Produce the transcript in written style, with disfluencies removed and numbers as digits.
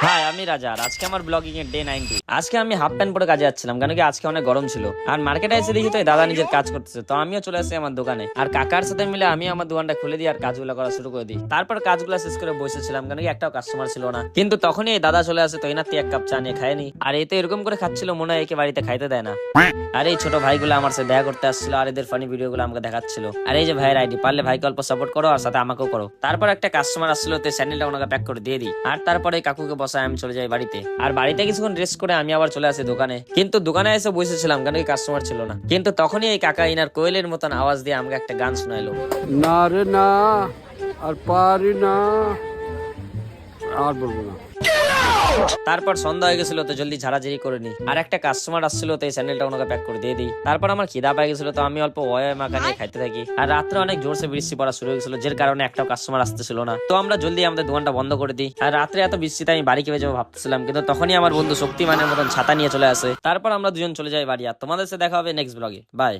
High, আমি রাজা আর আজকে আমার ব্লগিং এর ডে 90। আজকে আমি হাফ প্যান্ট পরে কাজে যাচ্ছিলাম কারণ কি আজকে অনেক গরম ছিল। আর মার্কেটে এসে দেখি তো এই দাদা নিজের কাজ করতেছে, তো আমিও চলে আসি আমার দোকানে আর কাকার সাথে মিলে আমি আমার দোকানটা খুলে দিই আর কাজগুলো করা শুরু করে দিই। তারপর কাজগুলো শেষ করে বসেছিলাম কারণ কি একটাও কাস্টমার ছিল না, কিন্তু তখনই এই দাদা চলে আসে, তো এনার এক কাপ চা নিয়ে খায়নি আর এতে এরকম করে খাচ্ছিল মনে হয় একে বাড়িতে খাইতে দেয় না। আর এই ছোট ভাইগুলো আমার সাথে দেখা করতে আসছিল আর এদের ফানি ভিডিও গুলো আমাকে দেখাচ্ছিল। আর এই যে ভাইয়ের আইডি, পারলে ভাইকে অল্প সাপোর্ট করো আর সাথে আমাকেও করো। তারপর একটা কাস্টমার আসছিল, তো স্যান্ডেলটা ওনাকে প্যাক করে দিয়ে দিই আর তারপরে কাকুকে বসায় আমি চলে যাই বাড়িতে। আর বাড়িতে কিছুক্ষণ রেস্ট করে আমি আবার চলে আসি দোকানে, কিন্তু দোকানে এসে বসেছিলাম কারণ কি কাস্টমার ছিল না। কিন্তু তখনই এই কাকা ইনার কোয়েলের মতন আওয়াজ দিয়ে আমাকে একটা গান শোনাইলো। না রে না, আর পারি না, আর বলবো না। তারপর সন্ধ্যা হয়ে গেছিল, তো জলদি ঝাড়াঝাড়ি করে নি আর একটা কাস্টমার আসছিল, তো এই স্যান্ডেলটা ওনাকে প্যাক করে দিয়ে দিই। তারপর আমার খিদা পেয়ে গেছিল, তো আমি অল্প ওয়ে মাখা নিয়ে খাইতে থাকি। আর রাত্রে অনেক জোরসে বৃষ্টি পড়া শুরু হয়ে গেছিল, যার কারণে একটা কাস্টমার আসতেছিল না, তো আমরা জলদি আমাদের দোকানটা বন্ধ করে দিই। আর রাত্রে এত বৃষ্টিতে আমি বাড়ি কিভাবে যাবো ভাবতেছিলাম, কিন্তু তখনই আমার বন্ধু শক্তিমানের মতন ছাতা নিয়ে চলে আসে। তারপর আমরা দুজন চলে যাই বাড়ি। আর তোমাদের সাথে দেখা হবে নেক্সট ব্লগে। বাই।